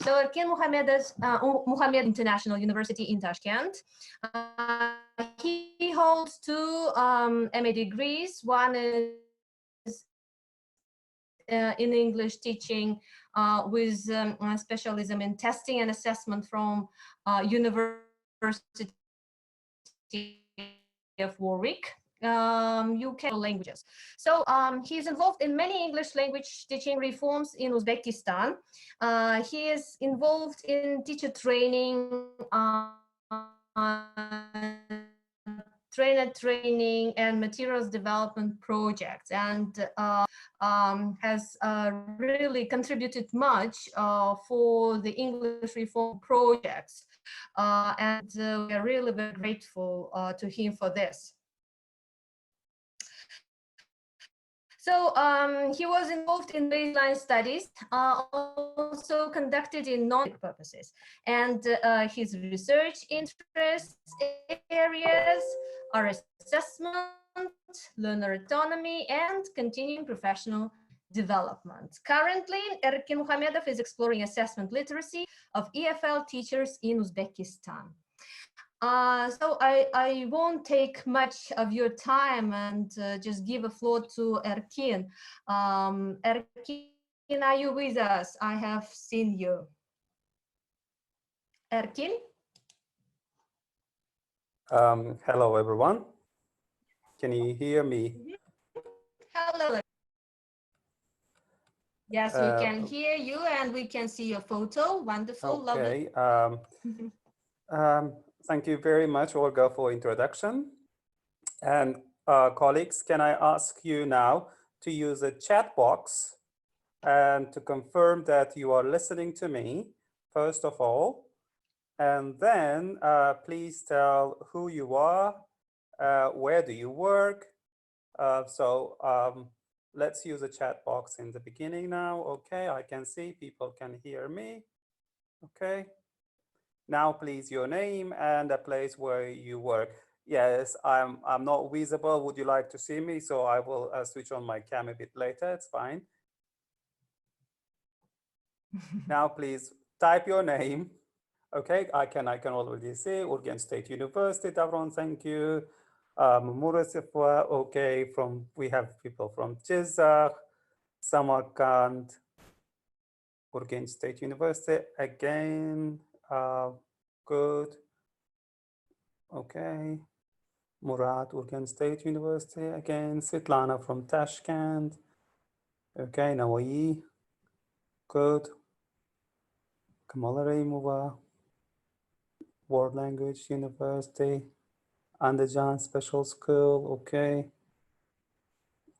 So Erkin Mukhammedov International University in Tashkent. He holds two MA degrees. One is in English teaching with specialism in testing and assessment from University of Warwick, UK languages. So he's involved in many English language teaching reforms in Uzbekistan. He is involved in teacher training, trainer training and materials development projects, and has really contributed much for the English reform projects. And we are really very grateful to him for this. So he was involved in baseline studies, also conducted in non-academic purposes. And his research interests areas are assessment, learner autonomy, and continuing professional development. Currently, Erkin Mukhammedov is exploring assessment literacy of EFL teachers in Uzbekistan. So I won't take much of your time and just give a floor to Erkin. Erkin, are you with us? I have seen you. Erkin? Hello, everyone. Can you hear me? Hello. Yes, we can hear you and we can see your photo. Wonderful, okay. lovely. Thank you very much, Olga, for introduction. And colleagues, can I ask you now to use a chat box and to confirm that you are listening to me, first of all, and then please tell who you are, where do you work. Let's use a chat box in the beginning now. Okay, I can see people can hear me. Okay. Now, please, your name and the place where you work. Yes, I'm not visible. Would you like to see me? So I will switch on my cam a bit later. It's fine. Now, please type your name. Okay, I can already see Urgen State University. Davron, thank you. Murasifwa, okay. We have people from Jizakh, Samarkand, Urgen State University again. Good. Okay. Murad, Urgen State University again. Svetlana from Tashkent. Okay, Nawai. Good. Kamala Raimova, World Language University. Andajan Special School. Okay.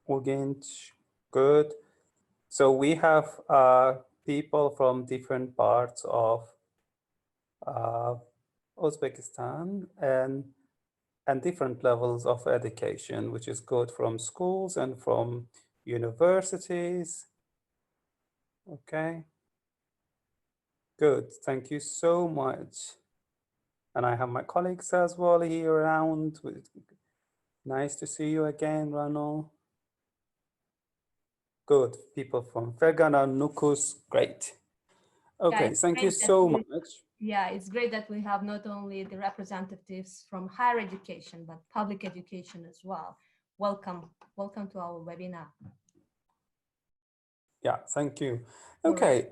Urgench. Good. So we have people from different parts of Uzbekistan and different levels of education, which is good, from schools and from universities. Okay. Good. Thank you so much. And I have my colleagues as well here around. Nice to see you again, Rano. Good. People from Fergana, Nukus. Great. Okay. Thank you so much. Yeah, it's great that we have not only the representatives from higher education, but public education as well. Welcome. Welcome to our webinar. Yeah, thank you. Okay,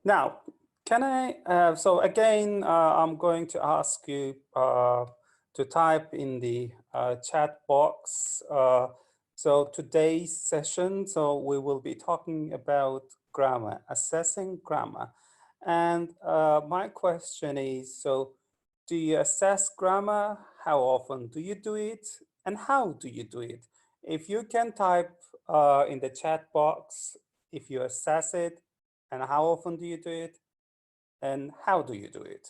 now, can I, so again, I'm going to ask you to type in the chat box. So today's session, so we will be talking about grammar, assessing grammar. And my question is, so do you assess grammar? How often do you do it? And how do you do it? If you can type in the chat box, if you assess it, and how often do you do it? And how do you do it?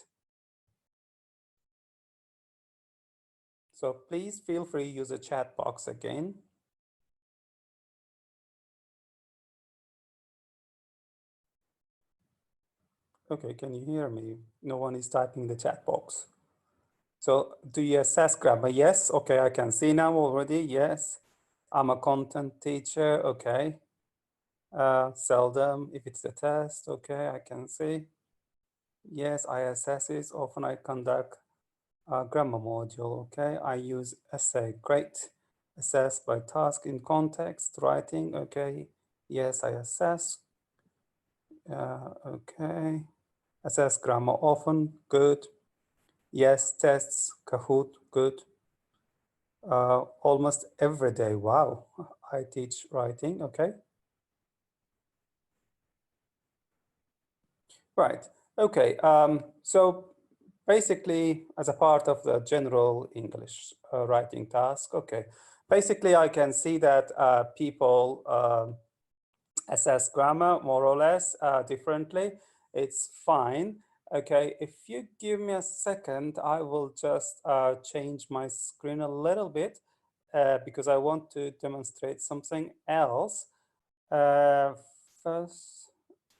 So please feel free to use the chat box again. Okay, can you hear me? No one is typing the chat box. So do you assess grammar? Yes, okay, I can see now already, yes. I'm a content teacher, okay. Seldom, if it's a test, okay, I can see. Yes, ISSs. Often I conduct a grammar module. Okay, I use essay. Great. Assess by task in context, writing. Okay. Yes, I assess. Okay. Assess grammar often. Good. Yes, tests. Kahoot. Good. Almost every day. Wow. I teach writing. Okay. Right. Okay. So basically, as a part of the general English writing task, okay. Basically, I can see that people assess grammar more or less differently. It's fine. Okay. If you give me a second, I will just change my screen a little bit because I want to demonstrate something else. First,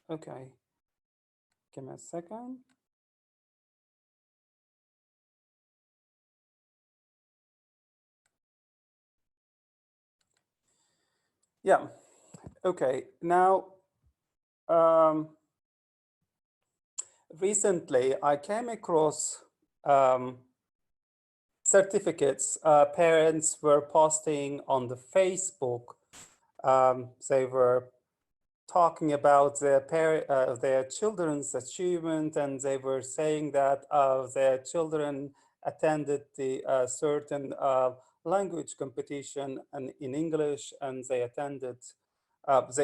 okay. Give me a second. Yeah. Okay. Now, recently I came across certificates parents were posting on the Facebook. They were talking about their children's achievement, and they were saying that their children attended the certain language competition and in English, and they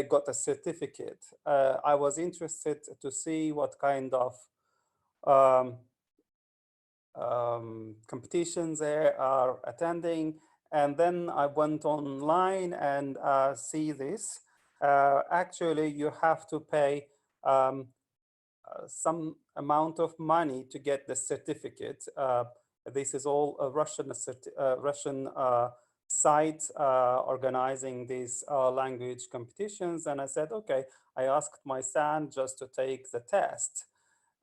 got a certificate. I was interested to see what kind of um, competitions they are attending. And then I went online and see this. Actually, you have to pay some amount of money to get the certificate. This is all a Russian site organizing these language competitions. And I said, okay, I asked my son just to take the test.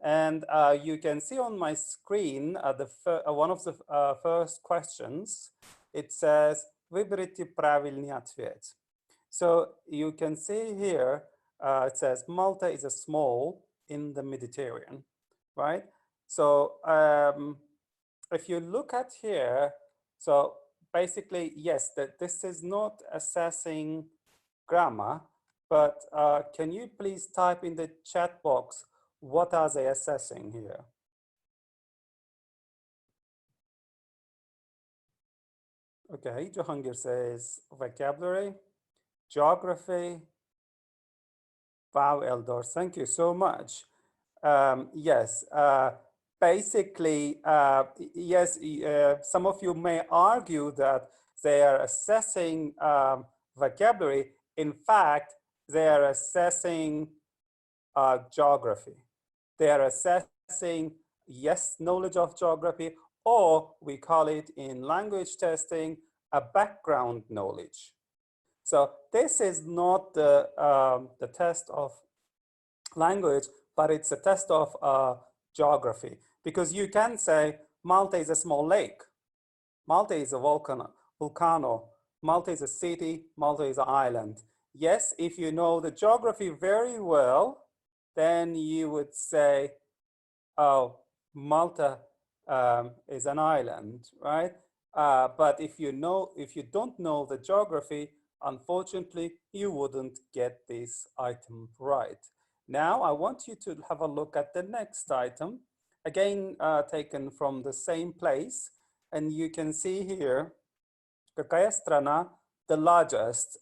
And you can see on my screen one of the first questions. It says, "Выберите правильный ответ." So you can see here, it says Malta is a small in the Mediterranean, right? So if you look at here, so basically, yes, that this is not assessing grammar, but can you please type in the chat box, what are they assessing here? Okay, Jahangir says vocabulary, geography. Wow, Eldor, thank you so much. Yes, basically, yes, some of you may argue that they are assessing vocabulary. In fact, they are assessing geography. They are assessing, yes, knowledge of geography, or we call it in language testing, a background knowledge. So this is not the test of language, but it's a test of geography. Because you can say Malta is a small lake. Malta is a volcano. Malta is a city. Malta is an island. Yes, if you know the geography very well, then you would say, oh, Malta is an island, right? But if you don't know the geography, unfortunately, you wouldn't get this item right. Now, I want you to have a look at the next item, again, taken from the same place. And you can see here, какая страна the largest?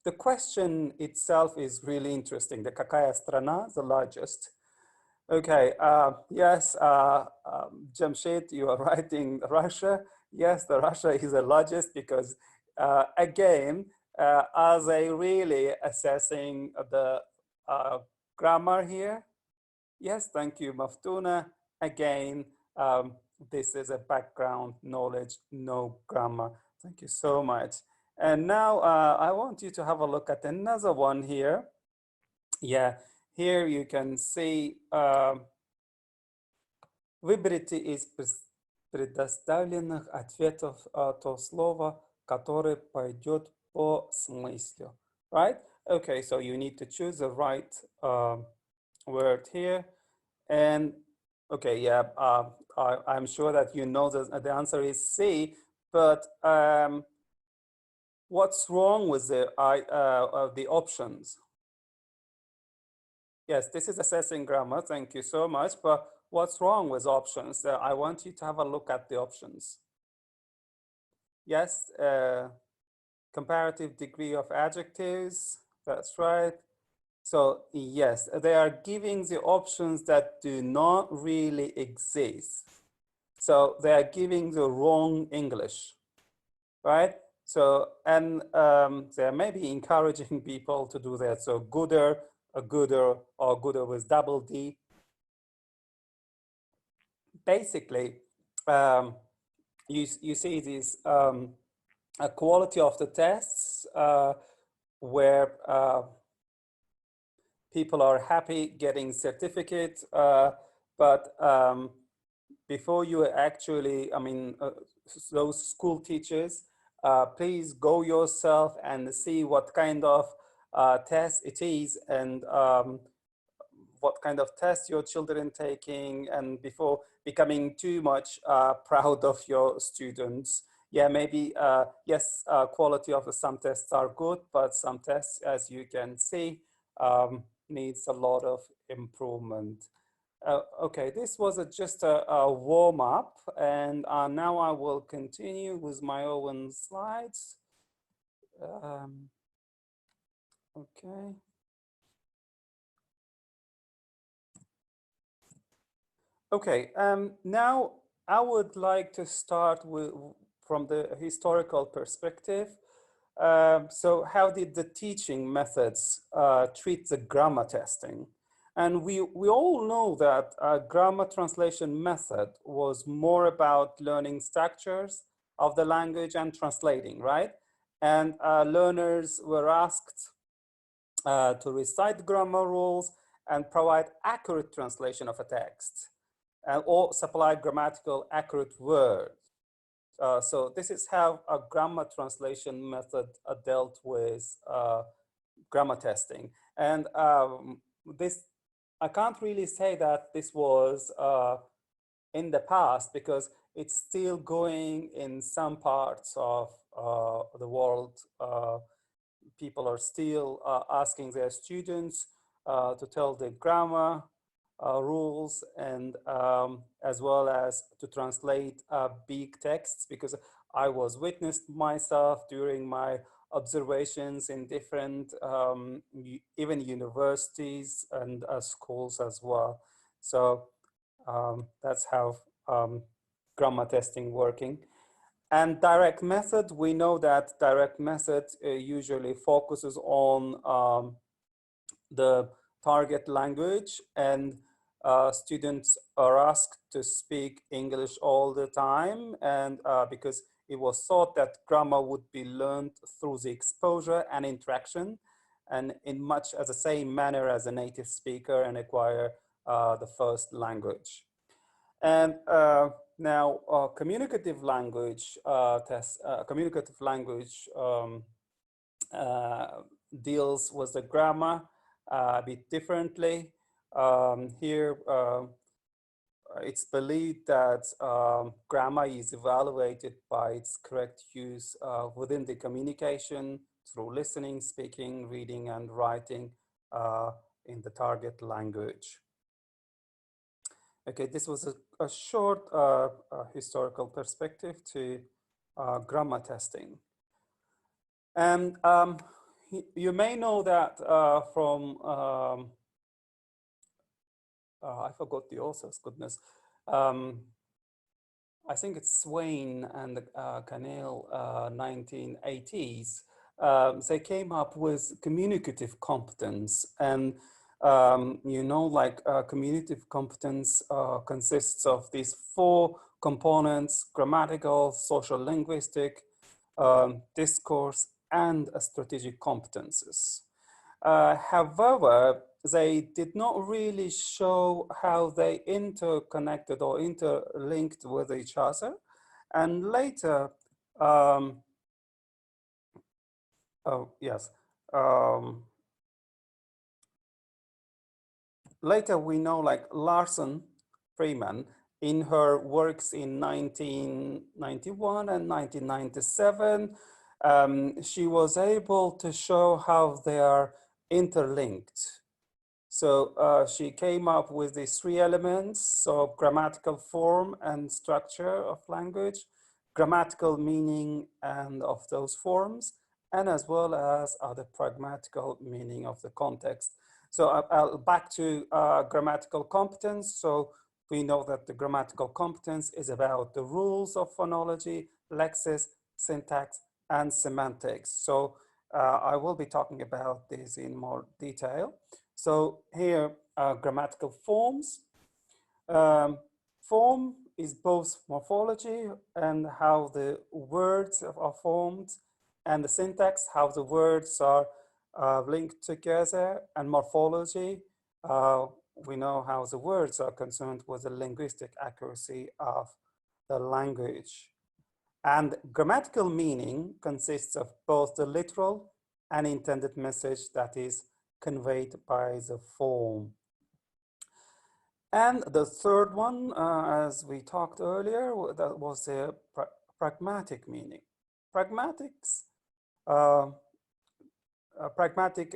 The question itself is really interesting. The какая страна, the largest. Okay, yes, Jamshid, you are writing Russia. Yes, the Russia is the largest because, again, are they really assessing the grammar here? Yes, thank you, Maftuna. Again, this is a background knowledge, no grammar. Thank you so much. And now I want you to have a look at another one here. Yeah, here you can see выберите из предоставленных ответов то слово, которое пойдет по смыслу. Right? Okay, so you need to choose the right word here. And okay, yeah, I'm sure that you know the answer is C, but what's wrong with the options? Yes, this is assessing grammar. Thank you so much. But what's wrong with options? I want you to have a look at the options. Yes, comparative degree of adjectives. That's right. So yes, they are giving the options that do not really exist. So they are giving the wrong English, right? So, and they may be encouraging people to do that. So gooder, a gooder, or gooder with double D. Basically, you see this a quality of the tests where people are happy getting certificate, but before you actually, I mean, those school teachers, please go yourself and see what kind of test it is and what kind of test your children taking, and before becoming too much proud of your students. Yeah, maybe, yes, quality of some tests are good, but some tests, as you can see, needs a lot of improvement. Okay, this was just a warm up, and now I will continue with my own slides. Okay. Okay, now I would like to start from the historical perspective. So how did the teaching methods treat the grammar testing? And we all know that grammar translation method was more about learning structures of the language and translating, right? And learners were asked to recite grammar rules and provide accurate translation of a text, or supply grammatical accurate words. So this is how a grammar translation method dealt with grammar testing. And this, I can't really say that this was in the past, because it's still going in some parts of the world. People are still asking their students to tell the grammar rules, and as well as to translate big texts, because I was witnessed myself during my observations in different even universities and schools as well. So that's how grammar testing working. And direct method, we know that direct method usually focuses on the target language, and students are asked to speak English all the time, and because it was thought that grammar would be learned through the exposure and interaction, and in much as the same manner as a native speaker, and acquire the first language. And now communicative language communicative language deals with the grammar a bit differently. Here, it's believed that grammar is evaluated by its correct use within the communication through listening, speaking, reading, and writing in the target language. Okay, this was a short historical perspective to grammar testing. And you may know that from, I forgot the authors, goodness. I think it's Swain and Cannell, 1980s. They came up with communicative competence, and you know, like communicative competence consists of these 4 components: grammatical, social linguistic, discourse, and strategic competences. However, they did not really show how they interconnected or interlinked with each other. And later, oh yes, later we know like Larson Freeman in her works in 1991 and 1997, she was able to show how they are interlinked. So she came up with these three elements of grammatical form and structure of language, grammatical meaning and of those forms, and as well as the pragmatical meaning of the context. So I'll back to grammatical competence. So we know that the grammatical competence is about the rules of phonology, lexis, syntax, and semantics. So I will be talking about this in more detail. So here are grammatical forms. Form is both morphology and how the words are formed, and the syntax, how the words are linked together, and morphology. We know how the words are concerned with the linguistic accuracy of the language. And grammatical meaning consists of both the literal and intended message that is conveyed by the form. And the third one, as we talked earlier, that was the pragmatic meaning. Pragmatics, pragmatic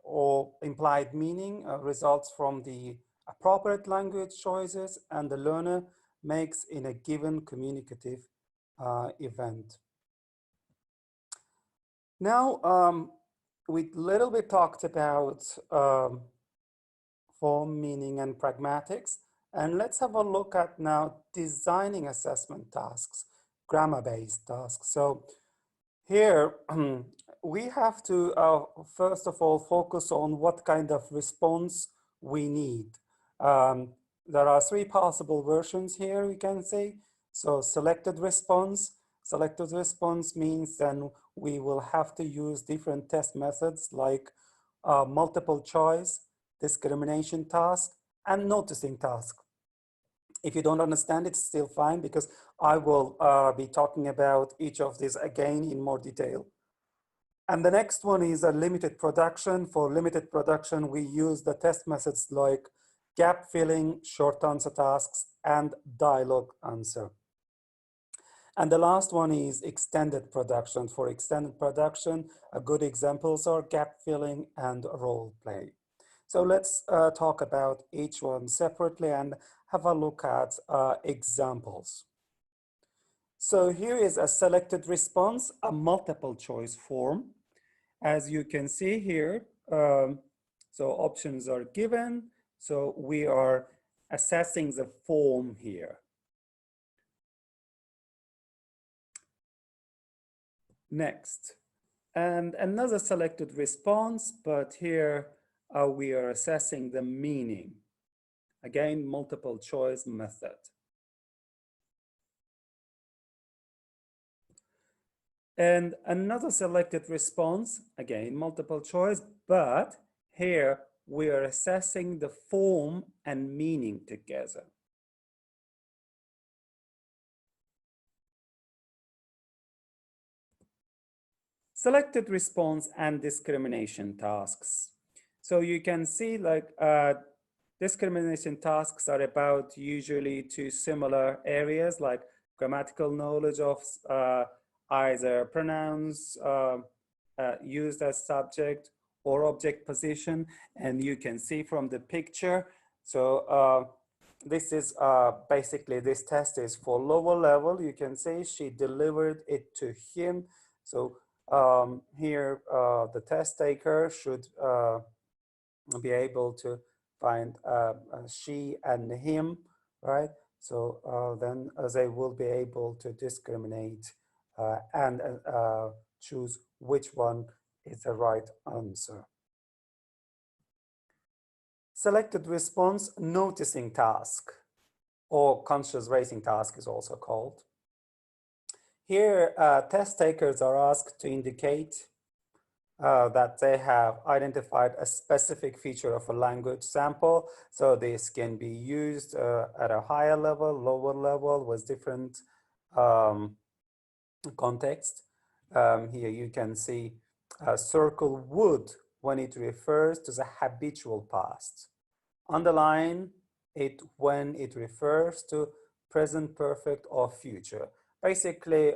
or implied meaning results from the appropriate language choices and the learner makes in a given communicative event. Now, we little bit talked about form, meaning, and pragmatics. And let's have a look at now designing assessment tasks, grammar-based tasks. So here, we have to, first of all, focus on what kind of response we need. There are three possible versions here, we can say. So selected response. Selected response means then we will have to use different test methods like multiple choice, discrimination task, and noticing task. If you don't understand, it's still fine because I will be talking about each of these again in more detail. And the next one is a limited production. For limited production, we use the test methods like gap filling, short answer tasks, and dialogue answer. And the last one is extended production. For extended production, good examples are gap filling and role play. So let's talk about each one separately and have a look at examples. So here is a selected response, a multiple choice form. As you can see here, so options are given. So we are assessing the form here. Next, and another selected response, but here we are assessing the meaning. Again, multiple choice method. And another selected response, again, multiple choice, but here we are assessing the form and meaning together. Selected response and discrimination tasks. So you can see like discrimination tasks are about usually two similar areas like grammatical knowledge of either pronouns used as subject or object position. And you can see from the picture. So this is basically, this test is for lower level. You can see she delivered it to him. So here the test taker should be able to find she and him, right? So then they will be able to discriminate and choose which one is the right answer. Selected response noticing task, or conscious raising task is also called. Here, test takers are asked to indicate that they have identified a specific feature of a language sample. So this can be used at a higher level, lower level with different context. Here you can see circle would when it refers to the habitual past. Underline it when it refers to present perfect or future. Basically,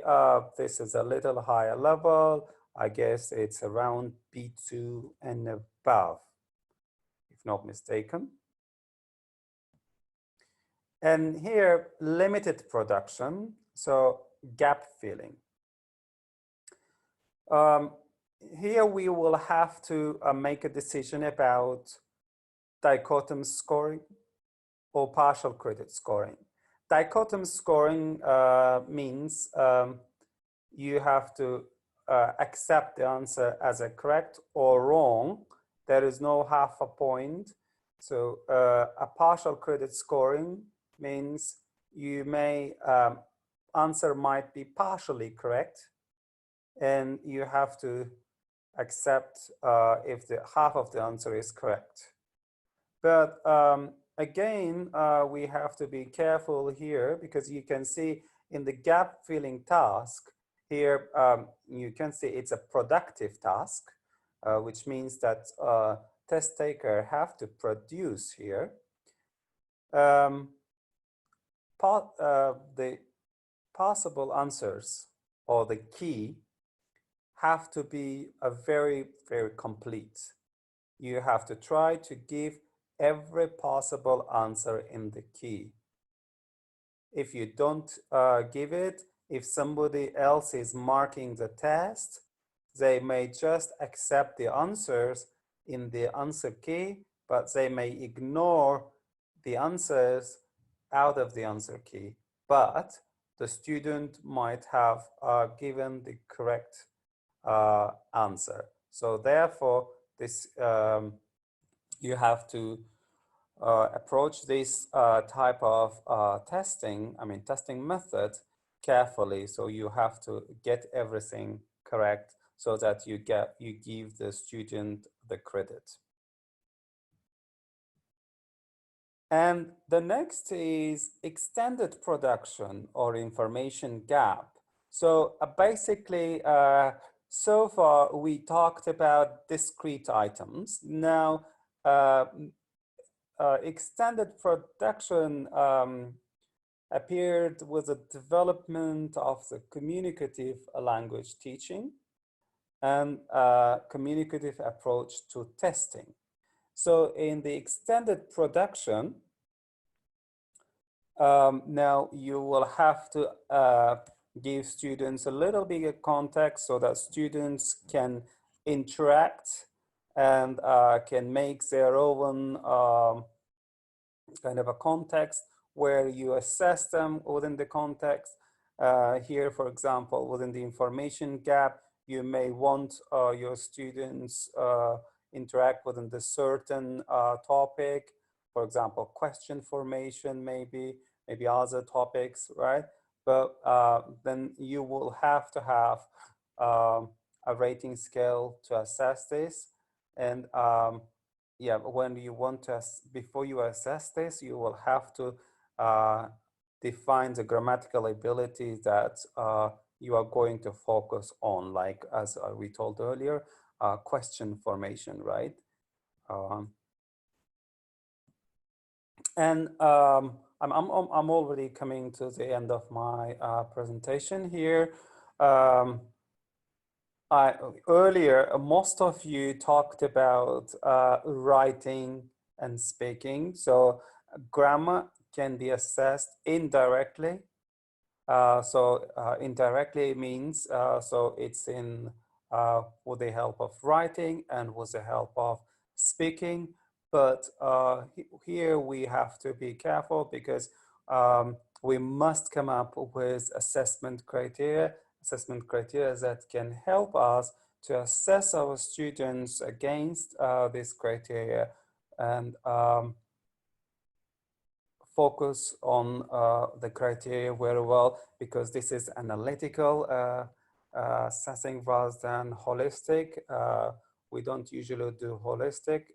this is a little higher level. I guess it's around B2 and above, if not mistaken. And here, limited production, so gap filling. Here we will have to make a decision about dichotom scoring or partial credit scoring. Dichotom scoring means you have to accept the answer as a correct or wrong. There is no half a point. So a partial credit scoring means you may answer might be partially correct, and you have to accept if the half of the answer is correct. But again, we have to be careful here, because you can see in the gap filling task here, you can see it's a productive task, which means that test taker have to produce here. The possible answers or the key have to be a very, very complete. You have to try to give every possible answer in the key. If you don't give it, if somebody else is marking the test, they may just accept the answers in the answer key, but they may ignore the answers out of the answer key. But the student might have given the correct answer. So therefore, this you have to approach this type of testing method carefully. So you have to get everything correct so that you give the student the credit. And the next is extended production or information gap. So basically, so far we talked about discrete items. Now, extended production appeared with the development of the communicative language teaching and communicative approach to testing. So in the extended production, now you will have to give students a little bigger context so that students can interact and can make their own kind of a context where you assess them within the context. Here, for example, within the information gap, you may want your students interact within the certain topic, for example, question formation, maybe other topics, right? But then you will have to have a rating scale to assess this. And yeah, when you want to, before you assess this, you will have to define the grammatical abilities that you are going to focus on, like as we told earlier, question formation, right? And I'm already coming to the end of my presentation here. Earlier, most of you talked about writing and speaking. So grammar can be assessed indirectly. Indirectly means, so it's in with the help of writing and with the help of speaking. But here we have to be careful, because we must come up with assessment criteria that can help us to assess our students against this criteria and focus on the criteria very well, because this is analytical assessing rather than holistic. We don't usually do holistic.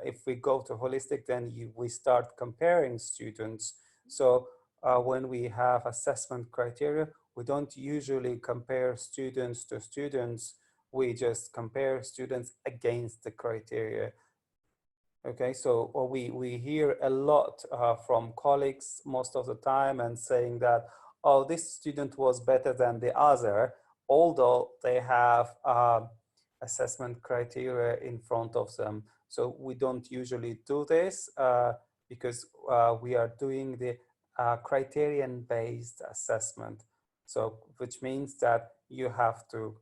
If we go to holistic, then we start comparing students. So when we have assessment criteria, we don't usually compare students to students. We just compare students against the criteria. Okay, so we hear a lot from colleagues most of the time and saying that, oh, this student was better than the other, although they have assessment criteria in front of them. So we don't usually do this because we are doing the criterion-based assessment. So which means that you have to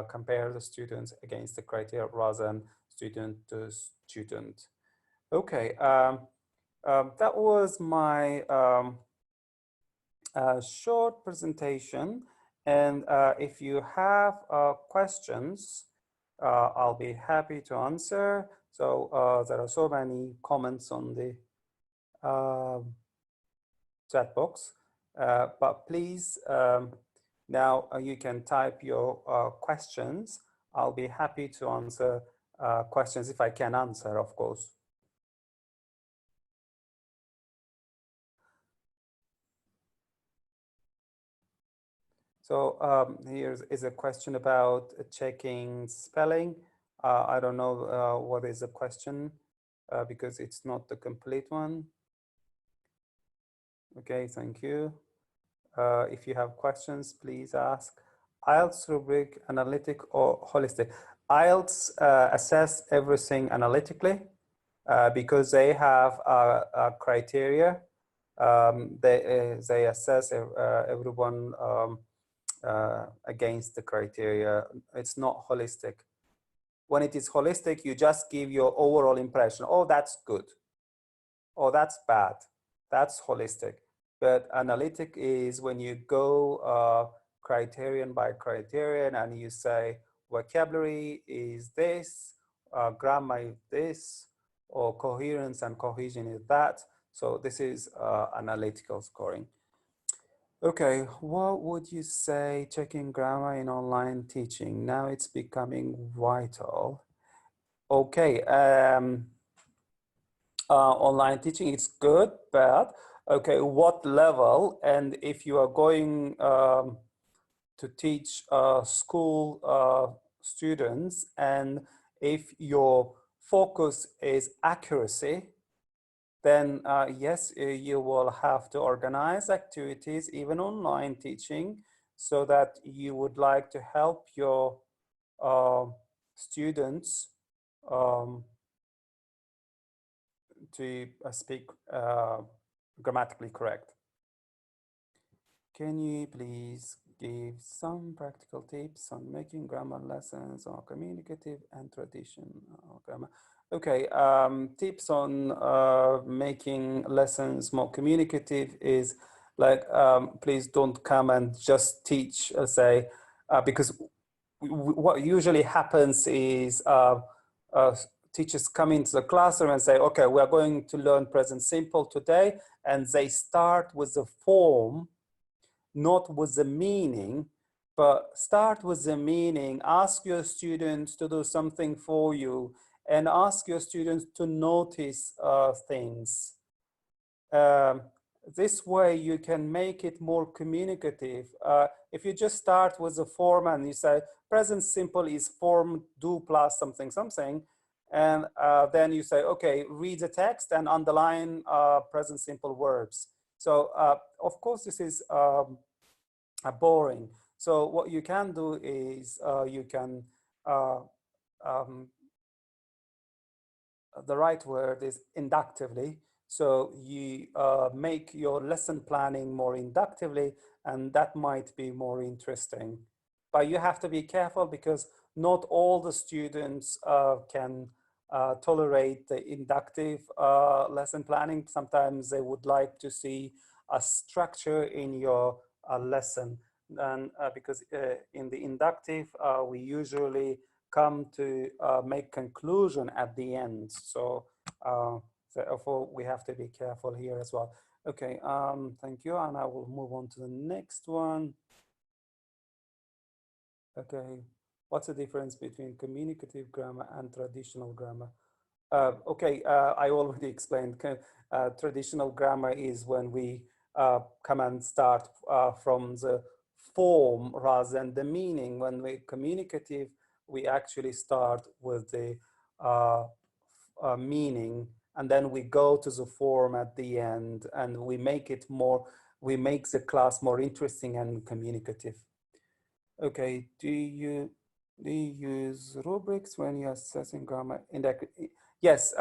compare the students against the criteria rather than student to student. Okay, that was my short presentation. And if you have questions, I'll be happy to answer. So there are so many comments on the chat box, but please, now you can type your questions. I'll be happy to answer questions if I can answer, of course. So here is a question about checking spelling. I don't know what is the question because it's not the complete one. Okay, thank you. If you have questions, please ask. IELTS rubric, analytic or holistic? IELTS assess everything analytically because they have a criteria. They assess everyone against the criteria. It's not holistic. When it is holistic, you just give your overall impression. Oh, that's good. Oh, that's bad. That's holistic. But analytic is when you go criterion by criterion and you say vocabulary is this, grammar is this, or coherence and cohesion is that. So this is analytical scoring. Okay, what would you say checking grammar in online teaching? Now it's becoming vital. Okay, online teaching, it's good, but okay, what level? And if you are going to teach school students, and if your focus is accuracy, then yes, you will have to organize activities, even online teaching, so that you would like to help your students to speak grammatically correct. Can you please give some practical tips on making grammar lessons or communicative and traditional grammar? Okay, tips on making lessons more communicative is like, please don't come and just teach, say, because what usually happens is teachers come into the classroom and say, okay, we are going to learn present simple today. And they start with the form, not with the meaning, but start with the meaning. Ask your students to do something for you and ask your students to notice things. This way you can make it more communicative. If you just start with the form and you say present simple is form do plus something something, and then you say, okay, read the text and underline present simple verbs. So of course this is boring. So what you can do is you can the right word is inductively. So you make your lesson planning more inductively, and that might be more interesting. But you have to be careful because not all the students can tolerate the inductive lesson planning. Sometimes they would like to see a structure in your lesson. And because in the inductive, we usually come to make conclusion at the end. So therefore we have to be careful here as well. Okay, thank you. And I will move on to the next one. Okay, what's the difference between communicative grammar and traditional grammar? Okay, I already explained. Traditional grammar is when we come and start from the form rather than the meaning. When we communicative, we actually start with the meaning, and then we go to the form at the end, and we make the class more interesting and communicative. Okay, do you use rubrics when you're assessing grammar? Yes,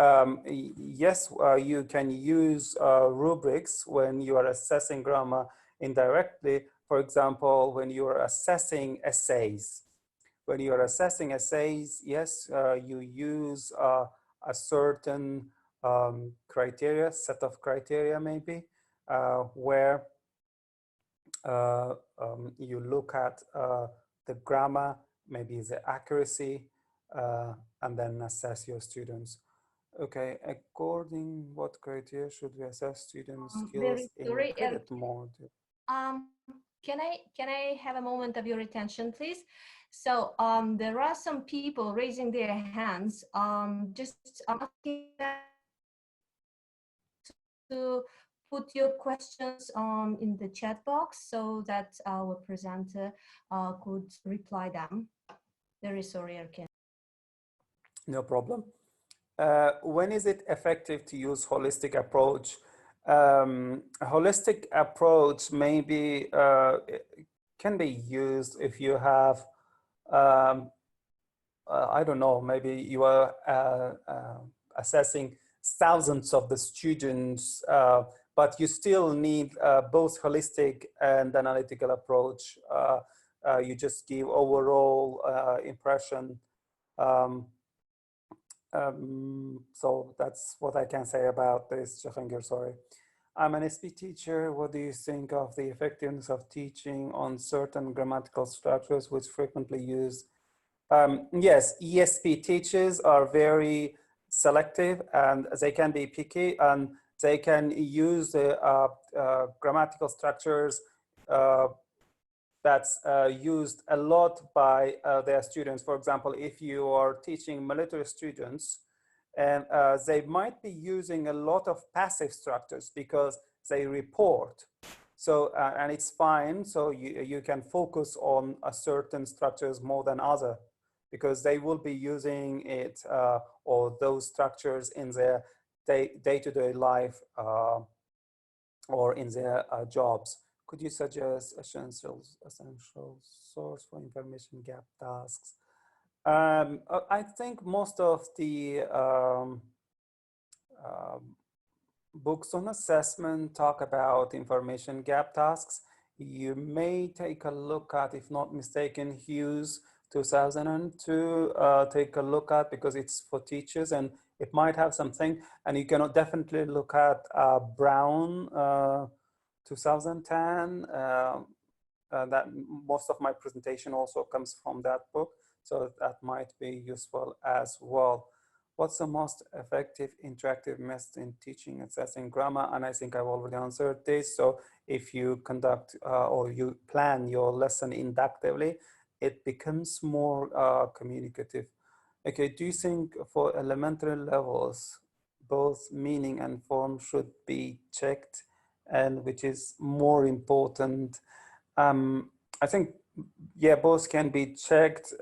yes, you can use rubrics when you are assessing grammar indirectly. For example, when you are assessing essays. When you are assessing essays, yes, you use a certain set of criteria maybe, where you look at the grammar, maybe the accuracy, and then assess your students. Okay, according what criteria should we assess students' skills in credit mode? Can I have a moment of your attention, please? So there are some people raising their hands. Just asking to put your questions in the chat box so that our presenter could reply them. Very sorry, Erkin. No problem. When is it effective to use holistic approach? A holistic approach maybe can be used if you have, I don't know, maybe you are assessing thousands of the students, but you still need both holistic and analytical approach. You just give overall impression. So that's what I can say about this, Jahangir, sorry. I'm an SP teacher. What do you think of the effectiveness of teaching on certain grammatical structures which frequently used? Yes, ESP teachers are very selective and they can be picky, and they can use the grammatical structures that's used a lot by their students. For example, if you are teaching military students, and they might be using a lot of passive structures because they report. So, and it's fine. So you can focus on a certain structures more than other, because they will be using it or those structures in their day-to-day life or in their jobs. Could you suggest essential source for information gap tasks? I think most of the books on assessment talk about information gap tasks. You may take a look at, if not mistaken, Hughes 2002, take a look at, because it's for teachers and it might have something. And you can definitely look at Brown 2010. That most of my presentation also comes from that book. So that might be useful as well. What's the most effective interactive method in teaching and assessing grammar? And I think I've already answered this. So if you conduct or you plan your lesson inductively, it becomes more communicative. Okay, do you think for elementary levels, both meaning and form should be checked? And which is more important? I think, yeah, both can be checked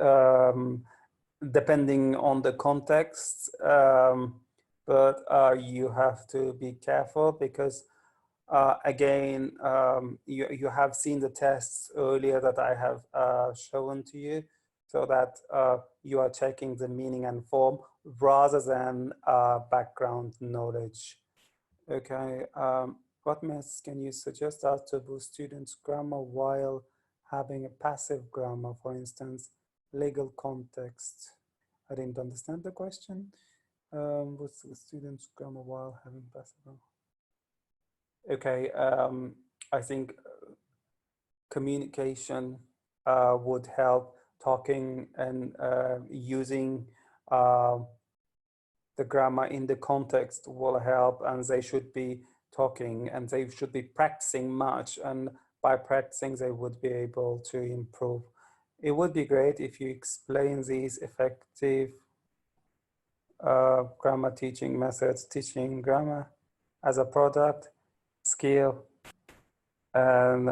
depending on the context, but you have to be careful because again, you have seen the tests earlier that I have shown to you, so that you are checking the meaning and form rather than background knowledge. Okay, what methods can you suggest us to boost students' grammar while having a passive grammar, for instance, legal context? I didn't understand the question. What's the students' grammar while having passive grammar? Okay, I think communication would help. Talking and using the grammar in the context will help, and they should be talking and they should be practicing much, and by practicing they would be able to improve. It would be great if you explain these effective grammar teaching methods, teaching grammar as a product, skill, and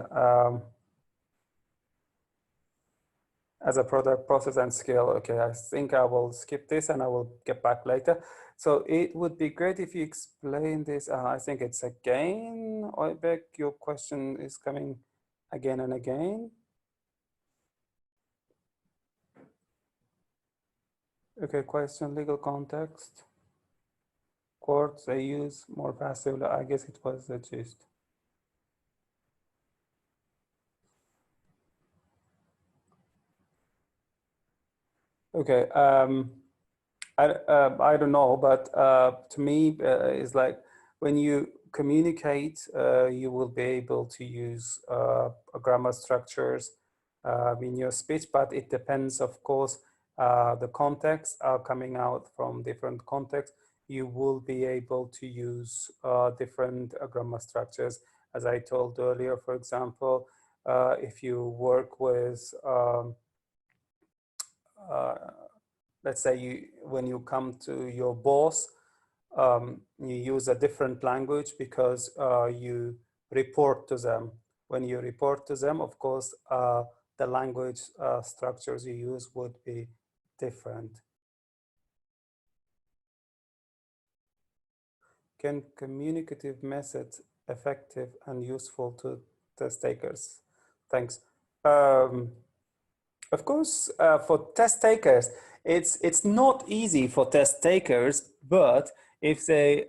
as a product, process, and skill. Okay, I think I will skip this and I will get back later. So it would be great if you explain this. I think it's again, Oybek, your question is coming again and again. Okay, question, legal context. Courts, they use more passive. I guess it was the gist. Okay, I don't know, but to me, it's like when you communicate, you will be able to use grammar structures in your speech, but it depends, of course, the context are coming out from different contexts. You will be able to use different grammar structures. As I told earlier, for example, if you work with let's say when you come to your boss, you use a different language because you report to them. When you report to them, of course, the language structures you use would be different. Can communicative methods effective and useful to test takers? Thanks. Of course, for test takers, it's not easy for test takers, but if they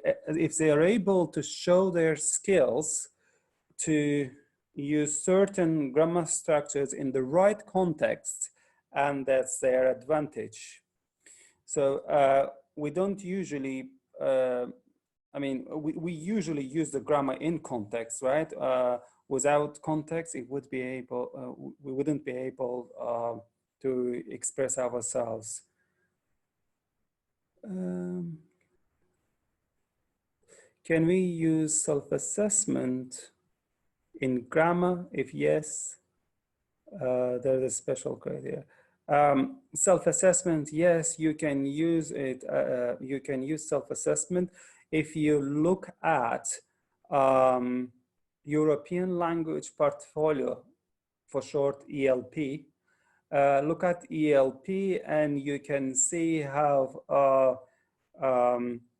are able to show their skills to use certain grammar structures in the right context, and that's their advantage. So we don't usually, I mean, we usually use the grammar in context, right? Without context, it would be able, we wouldn't be able to express ourselves. Can we use self-assessment in grammar? If yes, there's a special criteria. Self-assessment, yes, you can use it. You can use self-assessment if you look at European Language Portfolio, for short ELP. Look at ELP and you can see how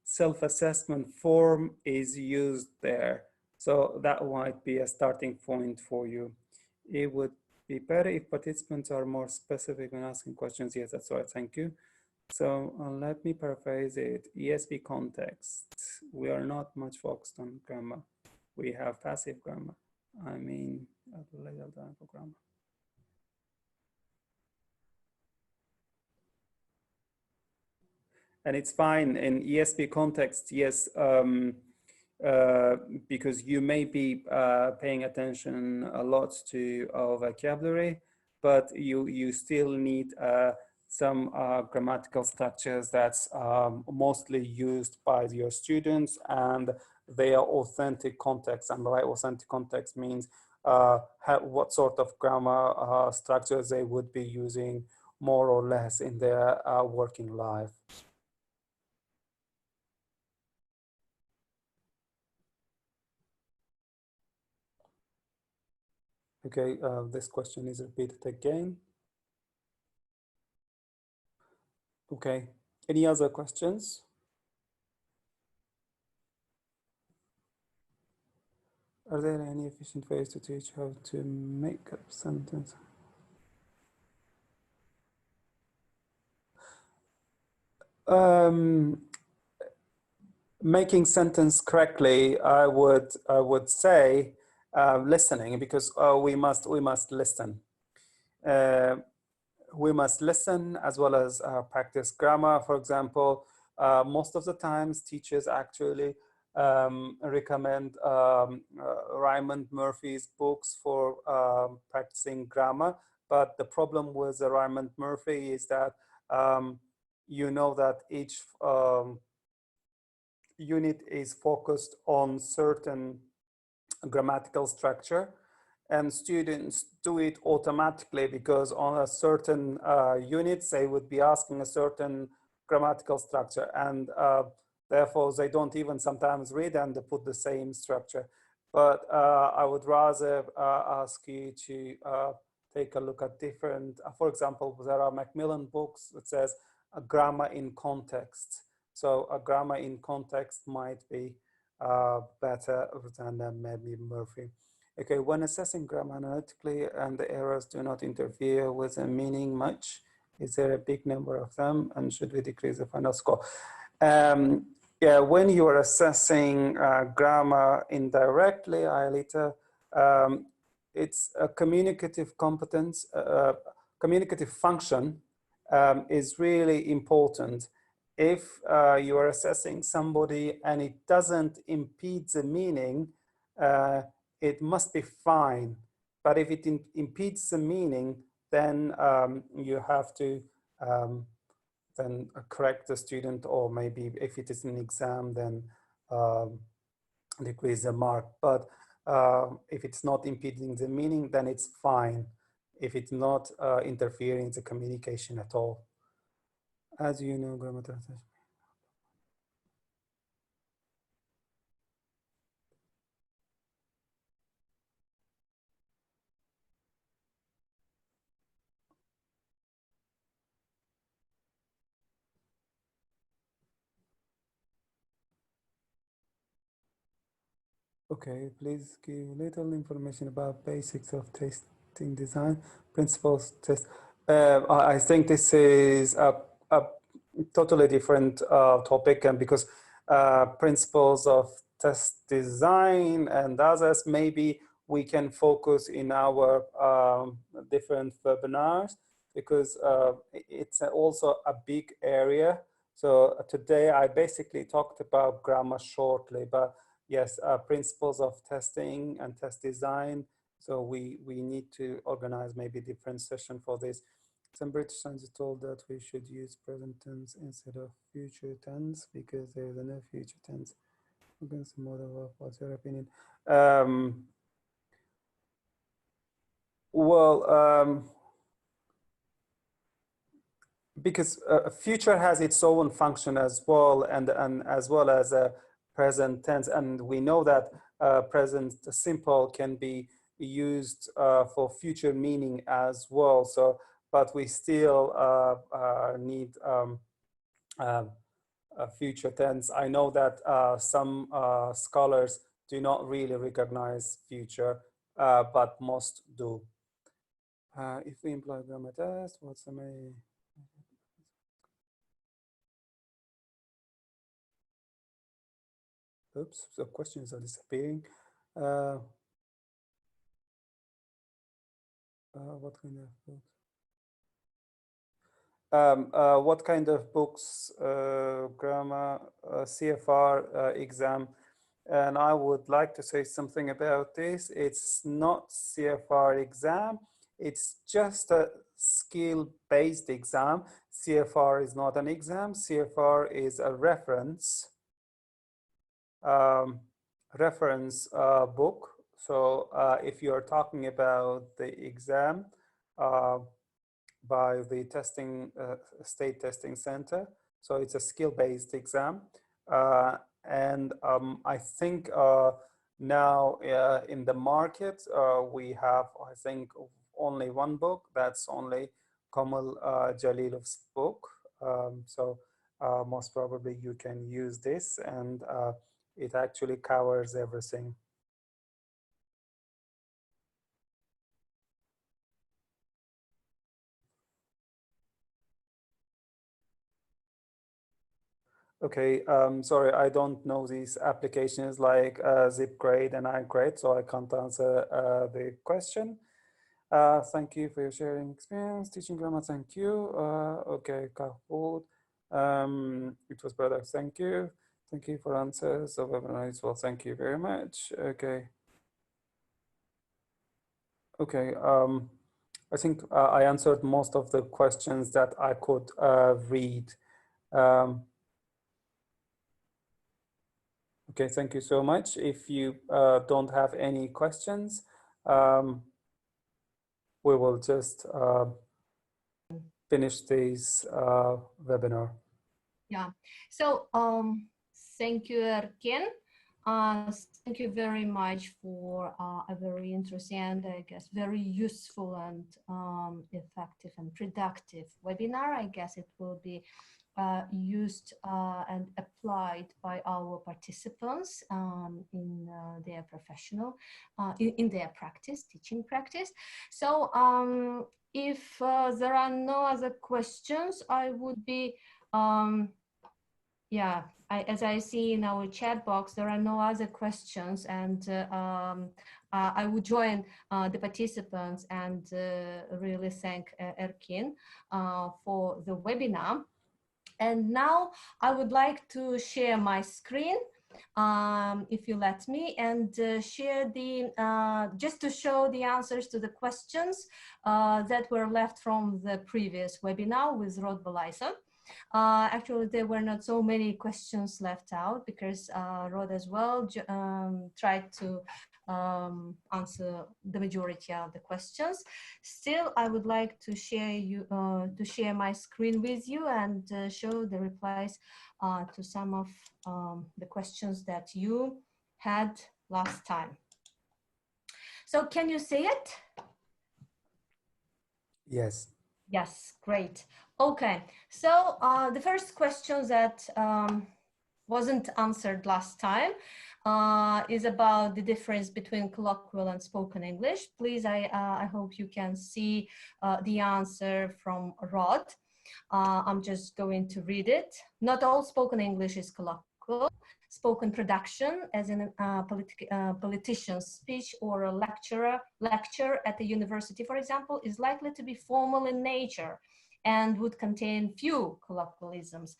self-assessment form is used there. So that might be a starting point for you. It would be better if participants are more specific when asking questions. Yes, that's right, thank you. So let me paraphrase it. ESP context, we are not much focused on grammar. We have passive grammar. I mean, later dynamical grammar. And it's fine in ESP context, yes, because you may be paying attention a lot to vocabulary, but you still need some grammatical structures that's mostly used by your students, and they are authentic context. And by authentic context means what sort of grammar structures they would be using more or less in their working life. Okay, this question is repeated again. Okay, any other questions? Are there any efficient ways to teach how to make up sentence? Making sentence correctly, I would say listening, because we must listen. We must listen as well as practice grammar. For example, most of the times teachers actually recommend Raymond Murphy's books for practicing grammar. But the problem with the Raymond Murphy is that you know that each unit is focused on certain grammatical structure, and students do it automatically because on a certain units they would be asking a certain grammatical structure, and therefore they don't even sometimes read and they put the same structure. But I would rather ask you to take a look at different, for example, there are Macmillan books that says a grammar in context. So a grammar in context might be better than maybe Murphy. Okay, when assessing grammar analytically and the errors do not interfere with the meaning much, is there a big number of them, and should we decrease the final score? Yeah, when you are assessing grammar indirectly, Aelita, it's a communicative competence, communicative function is really important. If you are assessing somebody and it doesn't impede the meaning, it must be fine. But if it impedes the meaning, then you have to then correct the student, or maybe if it is an exam, then decrease the mark. But if it's not impeding the meaning, then it's fine. If it's not interfering in the communication at all. As you know, grammatical. Okay, please give little information about basics of testing design, principles test. I think this is a totally different topic, and because principles of test design and others, maybe we can focus in our different webinars, because it's also a big area. So today I basically talked about grammar shortly, but yes, principles of testing and test design. So we need to organize maybe different session for this. Some British scientists told that we should use present tense instead of future tense because there is no future tense. Against the model of, what's your opinion? Because future has its own function as well, and as well as a present tense, and we know that present simple can be used for future meaning as well. So, but we still need future tense. I know that some scholars do not really recognize future, but most do. If we employ grammar test, what's the main? Oops, the questions are disappearing. What kind of books? What kind of books, grammar, CFR exam? And I would like to say something about this. It's not CFR exam. It's just a skill-based exam. CFR is not an exam. CFR is a reference book. So if you're talking about the exam by the testing state testing center, so it's a skill-based exam, and I think now in the market we have, I think, only one book. That's only Kamal Jalilov's book. So most probably you can use this, and it actually covers everything. Okay, sorry, I don't know these applications like ZipGrade and iGrade, so I can't answer the question. Thank you for your sharing experience, teaching grammar, thank you. Okay, Kahoot, it was better, thank you. Thank you for answers of webinar as well, thank you very much. Okay. Okay, I think I answered most of the questions that I could read. Okay, thank you so much. If you don't have any questions, we will just finish this webinar. Yeah, so thank you, Erkin. Thank you very much for a very interesting and I guess very useful and effective and productive webinar. I guess it will be used and applied by our participants in their professional, in their practice, teaching practice. So if there are no other questions, I would be, yeah, as I see in our chat box, there are no other questions, and I would join the participants and really thank Erkin for the webinar. And now I would like to share my screen, if you let me, and share the, just to show the answers to the questions that were left from the previous webinar with Rod Belaisa. Actually, there were not so many questions left out because Rod as well tried to answer the majority of the questions. Still, I would like to share my screen with you and show the replies to some of the questions that you had last time. So can you see it? Yes. Yes, great. Okay, so the first question that wasn't answered last time is about the difference between colloquial and spoken English. Please, I hope you can see the answer from Rod. I'm just going to read it. Not all spoken English is colloquial. Spoken production, as in a politician's speech or a lecture at the university, for example, is likely to be formal in nature and would contain few colloquialisms.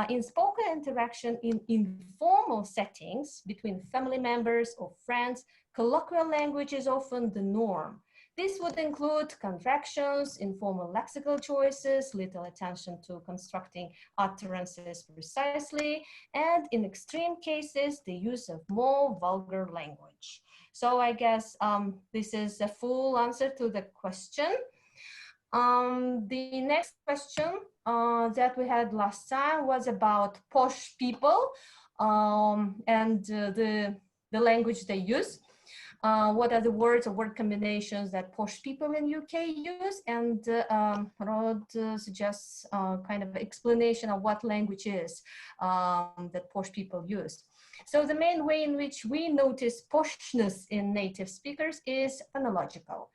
In spoken interaction in informal settings between family members or friends, colloquial language is often the norm. This would include contractions, informal lexical choices, little attention to constructing utterances precisely, and in extreme cases, the use of more vulgar language. So I guess this is a full answer to the question. The next question that we had last time was about posh people and the language they use. What are the words or word combinations that posh people in UK use? And Rod suggests kind of explanation of what language is that posh people use. So the main way in which we notice poshness in native speakers is phonological.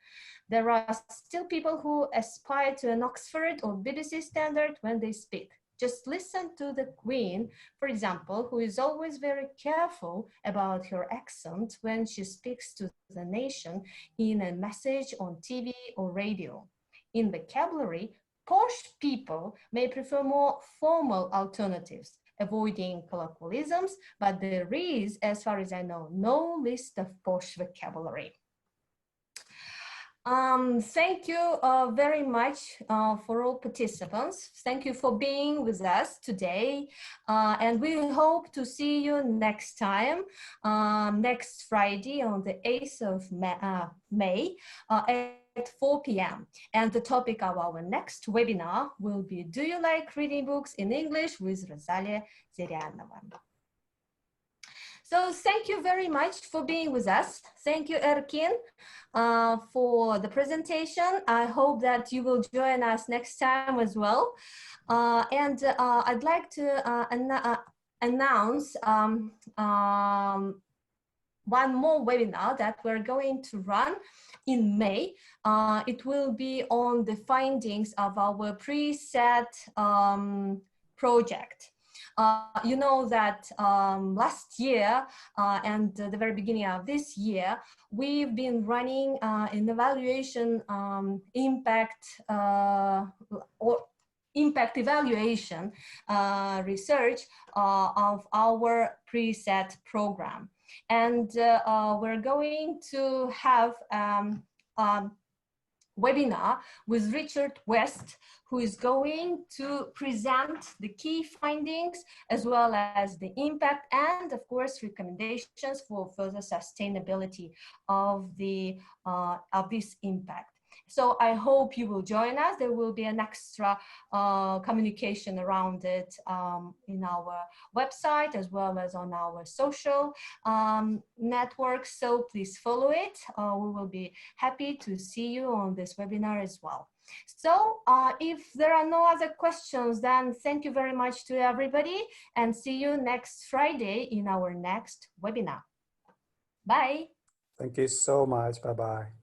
There are still people who aspire to an Oxford or BBC standard when they speak. Just listen to the Queen, for example, who is always very careful about her accent when she speaks to the nation in a message on TV or radio. In vocabulary, posh people may prefer more formal alternatives, avoiding colloquialisms, but there is, as far as I know, no list of posh vocabulary. Thank you very much for all participants. Thank you for being with us today. And we hope to see you next time, next Friday on the 8th of May at 4 p.m. And the topic of our next webinar will be, do you like reading books in English with Rosalia Zerianova? So thank you very much for being with us. Thank you, Erkin, for the presentation. I hope that you will join us next time as well. And I'd like to announce one more webinar that we're going to run in May. It will be on the findings of our preset project. You know that last year and the very beginning of this year, we've been running an evaluation impact evaluation research of our preset program. And we're going to have webinar with Richard West, who is going to present the key findings as well as the impact and, of course, recommendations for further sustainability of the of this impact. So I hope you will join us. There will be an extra communication around it in our website as well as on our social networks. So please follow it. We will be happy to see you on this webinar as well. So if there are no other questions, then thank you very much to everybody and see you next Friday in our next webinar. Bye. Thank you so much. Bye-bye.